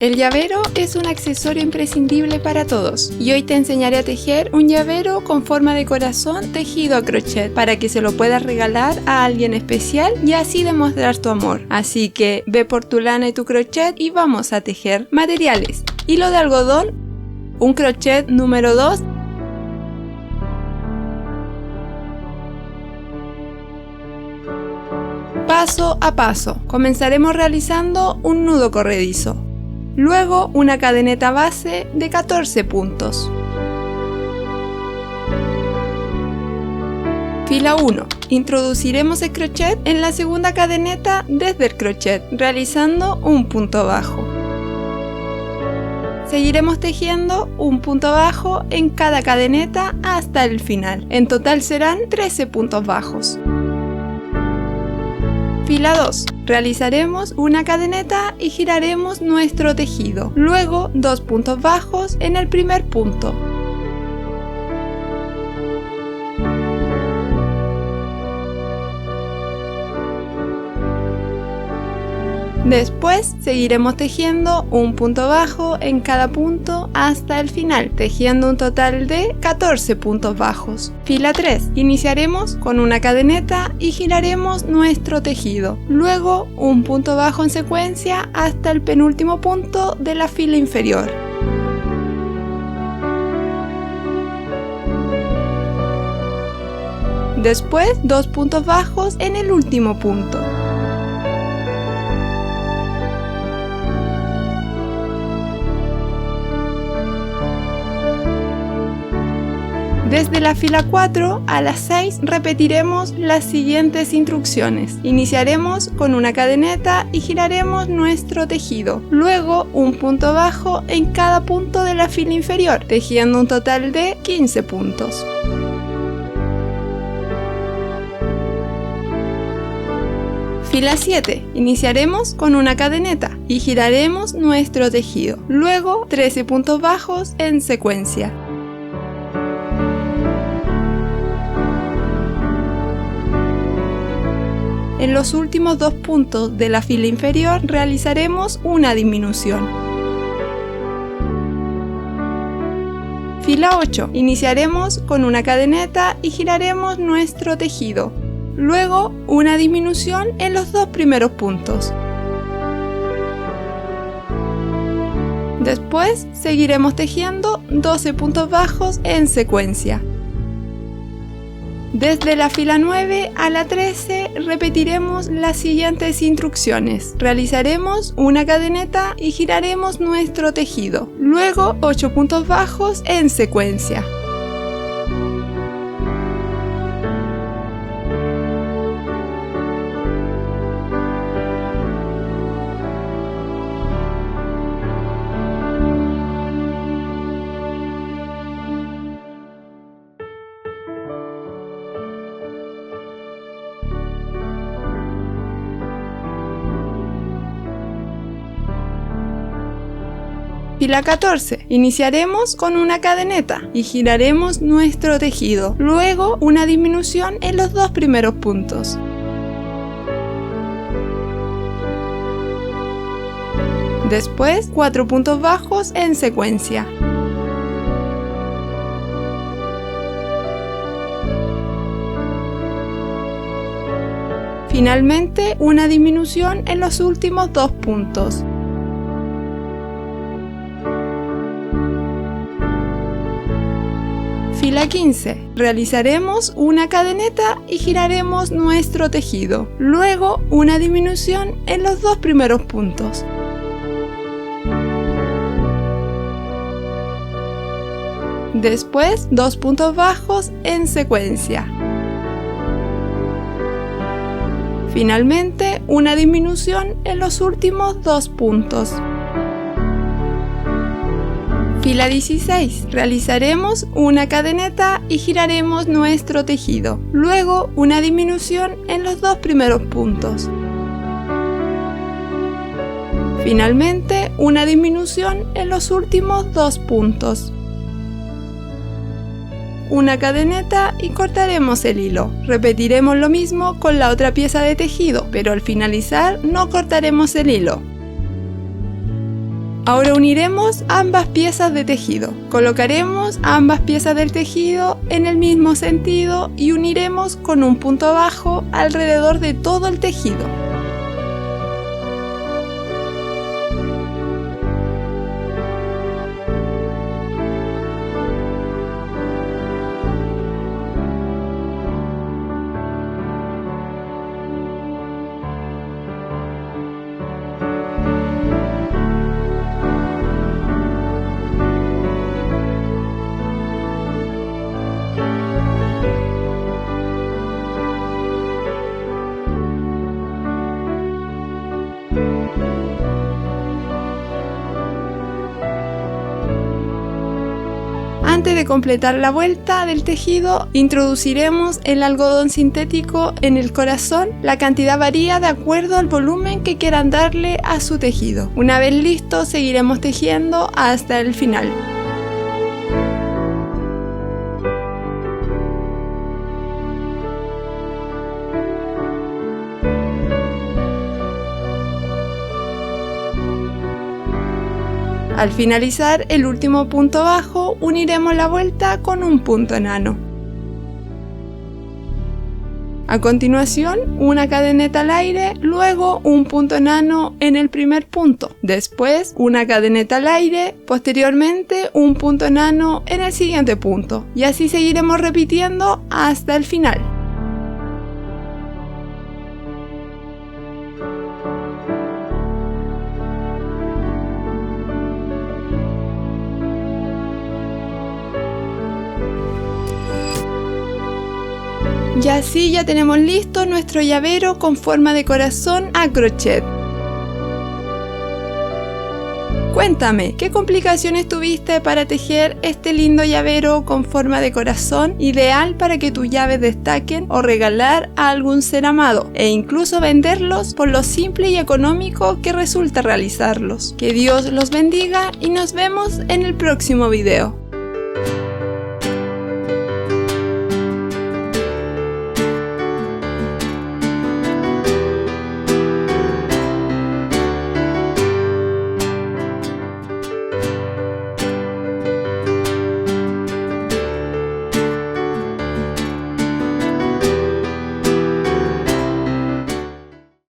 El llavero es un accesorio imprescindible para todos y hoy te enseñaré a tejer un llavero con forma de corazón tejido a crochet para que se lo puedas regalar a alguien especial y así demostrar tu amor. Así que ve por tu lana y tu crochet y vamos a tejer. Materiales: hilo de algodón, un crochet número 2, paso a paso. Comenzaremos realizando un nudo corredizo. Luego una cadeneta base de 14 puntos. Fila 1. Introduciremos el crochet en la segunda cadeneta desde el crochet, realizando un punto bajo. Seguiremos tejiendo un punto bajo en cada cadeneta hasta el final. En total serán 13 puntos bajos. Fila 2. Realizaremos una cadeneta y giraremos nuestro tejido. Luego 2 puntos bajos en el primer punto. Después seguiremos tejiendo un punto bajo en cada punto hasta el final, tejiendo un total de 14 puntos bajos. Fila 3. Iniciaremos con una cadeneta y giraremos nuestro tejido. Luego un punto bajo en secuencia hasta el penúltimo punto de la fila inferior. Después 2 puntos bajos en el último punto. Desde la fila 4 a la 6 repetiremos las siguientes instrucciones. Iniciaremos con una cadeneta y giraremos nuestro tejido. Luego un punto bajo en cada punto de la fila inferior, tejiendo un total de 15 puntos. Fila 7. Iniciaremos con una cadeneta y giraremos nuestro tejido. Luego 13 puntos bajos en secuencia. En los últimos 2 puntos de la fila inferior realizaremos una disminución. Fila 8. Iniciaremos con una cadeneta y giraremos nuestro tejido. Luego una disminución en los 2 primeros puntos. Después seguiremos tejiendo 12 puntos bajos en secuencia. Desde la fila 9 a la 13 repetiremos las siguientes instrucciones. Realizaremos una cadeneta y giraremos nuestro tejido. Luego 8 puntos bajos en secuencia. Fila 14. Iniciaremos con una cadeneta y giraremos nuestro tejido. Luego una disminución en los 2 primeros puntos. Después 4 puntos bajos en secuencia. Finalmente una disminución en los últimos 2 puntos. Fila 15. Realizaremos una cadeneta y giraremos nuestro tejido. Luego una disminución en los 2 primeros puntos. Después 2 puntos bajos en secuencia. Finalmente una disminución en los últimos 2 puntos. Fila 16. Realizaremos una cadeneta y giraremos nuestro tejido. Luego una disminución en los 2 primeros puntos. Finalmente una disminución en los últimos 2 puntos. Una cadeneta y cortaremos el hilo. Repetiremos lo mismo con la otra pieza de tejido, pero al finalizar no cortaremos el hilo. Ahora uniremos ambas piezas de tejido. Colocaremos ambas piezas del tejido en el mismo sentido y uniremos con un punto bajo alrededor de todo el tejido. Antes de completar la vuelta del tejido, introduciremos el algodón sintético en el corazón. La cantidad varía de acuerdo al volumen que quieran darle a su tejido. Una vez listo, seguiremos tejiendo hasta el final. Al finalizar el último punto bajo, uniremos la vuelta con un punto enano. A continuación, una cadeneta al aire, luego un punto enano en el primer punto. Después, una cadeneta al aire, posteriormente un punto enano en el siguiente punto. Y así seguiremos repitiendo hasta el final. Y así ya tenemos listo nuestro llavero con forma de corazón a crochet. Cuéntame, ¿qué complicaciones tuviste para tejer este lindo llavero con forma de corazón, ideal para que tus llaves destaquen o regalar a algún ser amado, e incluso venderlos por lo simple y económico que resulta realizarlos? Que Dios los bendiga y nos vemos en el próximo video.